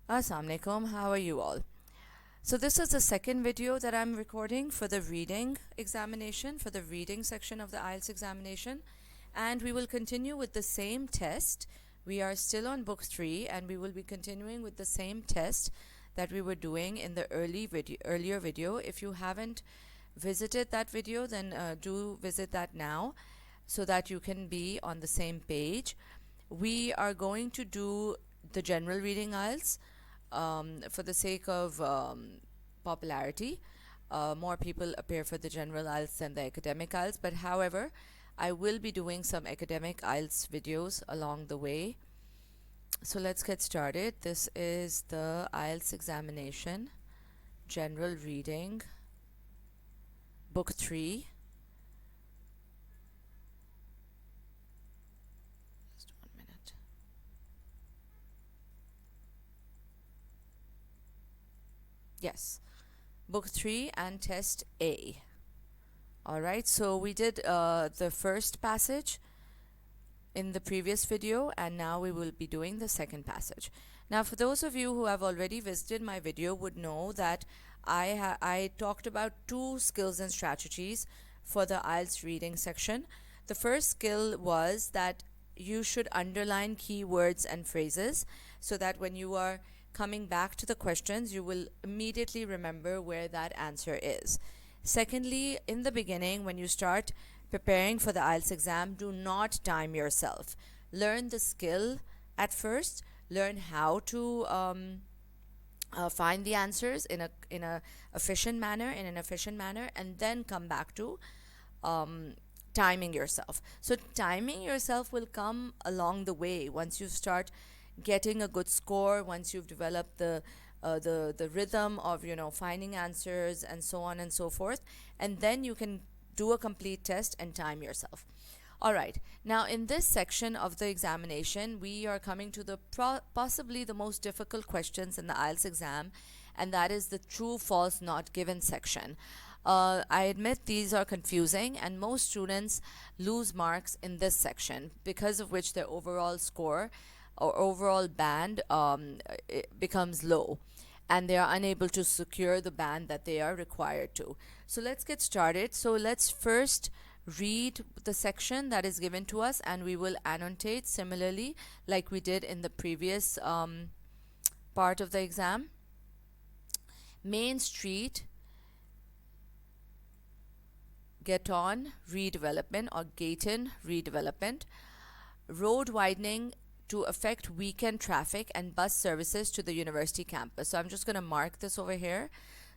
Assalamu alaikum, how are you all? So this is the second video that I'm recording for the reading examination, for the reading section of the IELTS examination, and we will continue with the same test. We are still on book 3 and we will be continuing with the same test that we were doing in the earlier video. If you haven't visited that video, then do visit that now so that you can be on the same page. We are going to do the general reading IELTS for the sake of popularity. More people appear for the general IELTS than the academic IELTS, but however, I will be doing some academic IELTS videos along the way. So let's get started. This is the IELTS examination, general reading, book 3. Just 1 minute. Yes, book 3 and test A. Alright, so we did the first passage in the previous video, and now we will be doing the second passage. Now, for those of you who have already visited my video would know that I talked about 2 skills and strategies for the IELTS reading section. The first skill was that you should underline keywords and phrases so that when you are coming back to the questions, you will immediately remember where that answer is. Secondly, in the beginning, when you start preparing for the IELTS exam, do not time yourself. Learn the skill at first. Learn how to find the answers in an efficient manner, and then come back to timing yourself. So timing yourself will come along the way once you start getting a good score, once you've developed the rhythm of finding answers and so on and so forth, and then you can do a complete test and time yourself. Alright, now in this section of the examination, we are coming to the possibly the most difficult questions in the IELTS exam, and that is the true, false, not given section. I admit these are confusing, and most students lose marks in this section, because of which their overall score or overall band becomes low, and they are unable to secure the band that they are required to. So let's get started. So let's first read the section that is given to us, and we will annotate similarly like we did in the previous part of the exam. Main Street Gayton redevelopment or Gayton redevelopment. Road widening to affect weekend traffic and bus services to the university campus. So I'm just going to mark this over here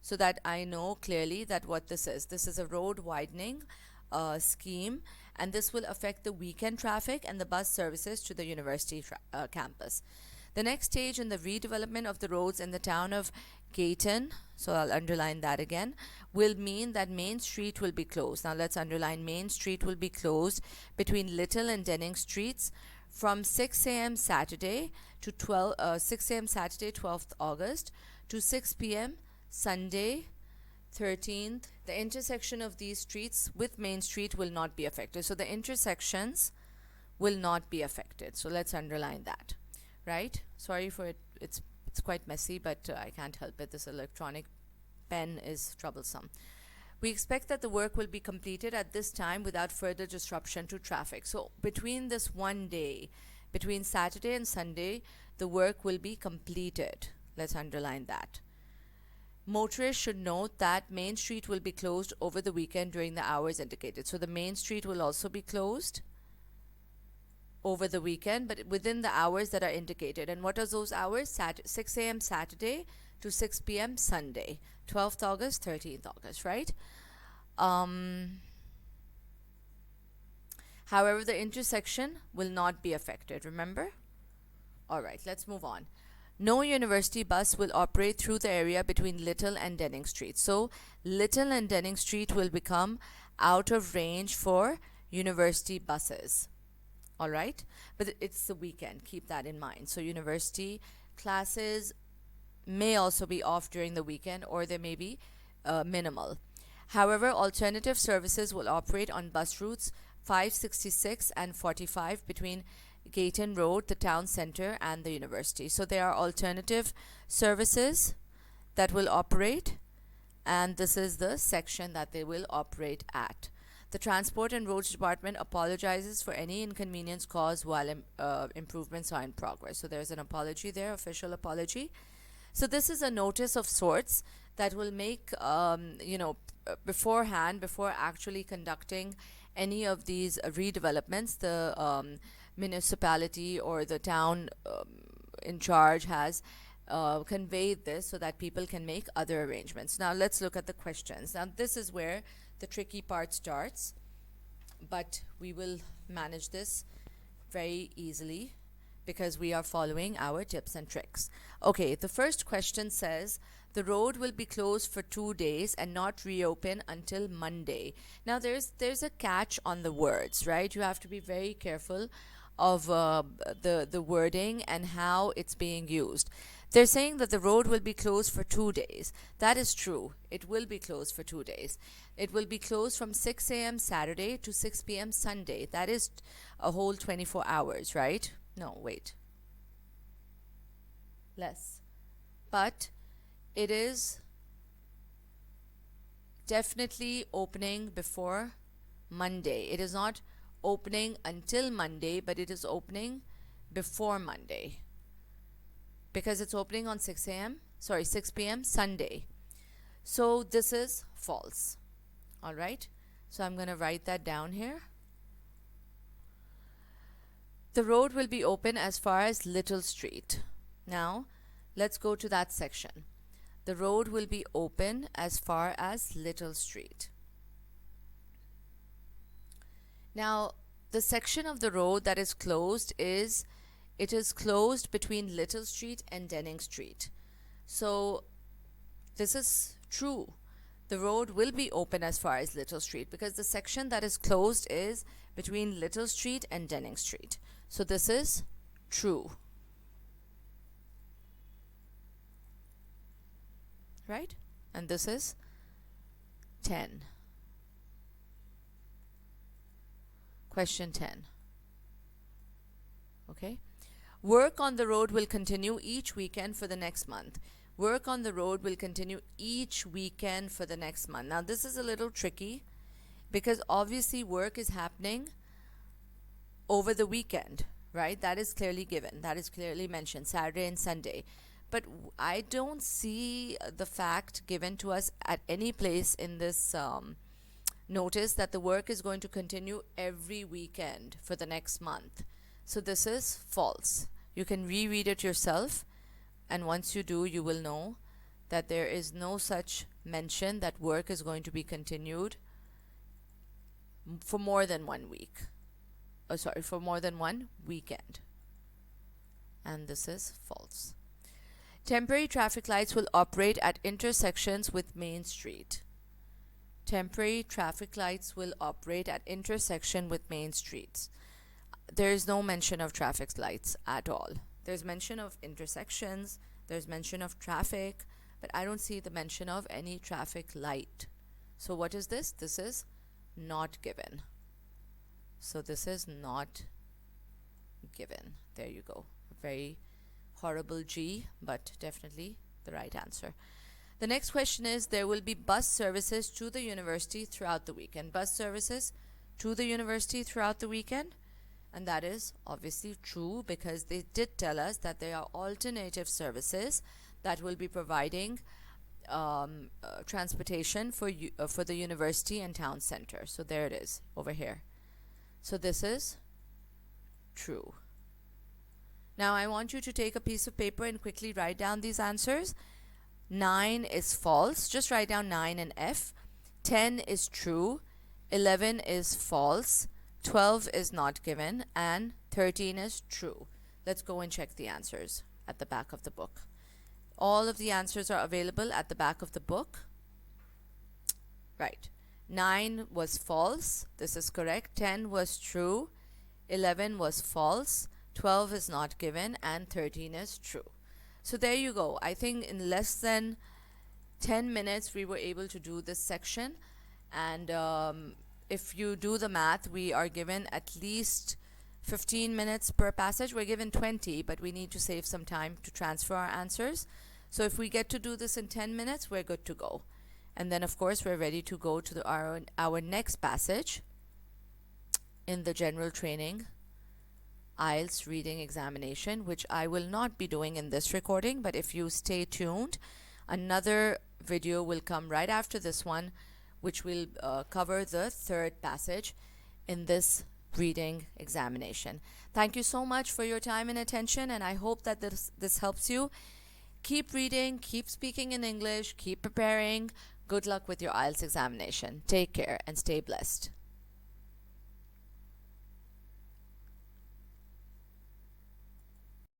so that I know clearly that what this is. This is a road widening scheme, and this will affect the weekend traffic and the bus services to the university campus. The next stage in the redevelopment of the roads in the town of Gayton, so I'll underline that again, will mean that Main Street will be closed. Now let's underline Main Street will be closed between Little and Denning Streets from 6 a.m. Saturday to 6 a.m. Saturday 12th August to 6 p.m. Sunday 13th. The intersection of these streets with Main Street will not be affected. So the intersections will not be affected. So let's underline that, right? Sorry for it. It's quite messy, but I can't help it. This electronic pen is troublesome. We expect that the work will be completed at this time without further disruption to traffic. So between this one day, between Saturday and Sunday, the work will be completed. Let's underline that. Motorists should note that Main Street will be closed over the weekend during the hours indicated. So the Main Street will also be closed over the weekend, but within the hours that are indicated. And what are those hours? 6 a.m. Saturday to 6 p.m. Sunday, 12th August, 13th August, right? However, the intersection will not be affected, remember? Alright, let's move on. No university bus will operate through the area between Little and Denning Street. So, Little and Denning Street will become out of range for university buses. Alright? But it's the weekend, keep that in mind. So, university classes may also be off during the weekend, or they may be minimal. However, alternative services will operate on bus routes 566 and 45 between Gayton Road, the town center, and the university. So there are alternative services that will operate, and this is the section that they will operate at. The Transport and Roads Department apologizes for any inconvenience caused while improvements are in progress. So there's an apology there, official apology. So this is a notice of sorts that will make, beforehand, before actually conducting any of these redevelopments, the municipality or the town in charge has conveyed this so that people can make other arrangements. Now let's look at the questions. Now this is where the tricky part starts, but we will manage this very easily because we are following our tips and tricks. Okay, the first question says the road will be closed for 2 days and not reopen until Monday. Now there's a catch on the words, right? You have to be very careful of the wording and how it's being used. They're saying that the road will be closed for 2 days. That is true. It will be closed for 2 days. It will be closed from 6 a.m. Saturday to 6 p.m. Sunday. That is a whole 24 hours, right? No, wait. Less. But it is definitely opening before Monday. It is not opening until Monday, but it is opening before Monday, because it's opening on 6 p.m. Sunday. So this is false. All right. So I'm going to write that down here. The road will be open as far as Little Street. Now, let's go to that section. The road will be open as far as Little Street. Now, the section of the road that is closed is, it is closed between Little Street and Denning Street. So, this is true. The road will be open as far as Little Street because the section that is closed is between Little Street and Denning Street. So, this is true. Right? And this is 10. Question 10. Okay. Work on the road will continue each weekend for the next month. Work on the road will continue each weekend for the next month. Now this is a little tricky because obviously work is happening over the weekend, right? That is clearly given. That is clearly mentioned, Saturday and Sunday. But I don't see the fact given to us at any place in this notice that the work is going to continue every weekend for the next month. So this is false. You can reread it yourself, and once you do, you will know that there is no such mention that work is going to be continued for more than 1 week. For more than one weekend. And this is false. Temporary traffic lights will operate at intersections with Main Street. Temporary traffic lights will operate at intersection with main streets. There is no mention of traffic lights at all. There's mention of intersections, there's mention of traffic, but I don't see the mention of any traffic light. So what is this? This is not given. So this is not given. There you go. A very horrible G, but definitely the right answer. The next question is, there will be bus services to the university throughout the weekend. Bus services to the university throughout the weekend. And that is obviously true because they did tell us that there are alternative services that will be providing transportation for the university and town center. So there it is over here. So this is true. Now I want you to take a piece of paper and quickly write down these answers. 9 is false. Just write down 9 and F. 10 is true. 11 is false. 12 is not given. And 13 is true. Let's go and check the answers at the back of the book. All of the answers are available at the back of the book. Right. 9 was false. This is correct. 10 was true. 11 was false. 12 is not given. And 13 is true. So there you go. I think in less than 10 minutes we were able to do this section. And if you do the math, we are given at least 15 minutes per passage. We're given 20, but we need to save some time to transfer our answers. So if we get to do this in 10 minutes, we're good to go. And then, of course, we're ready to go to our next passage in the general training IELTS reading examination, which I will not be doing in this recording, but if you stay tuned, another video will come right after this one, which will cover the third passage in this reading examination. Thank you so much for your time and attention, and I hope that this helps you. Keep reading, keep speaking in English, keep preparing. Good luck with your IELTS examination. Take care and stay blessed.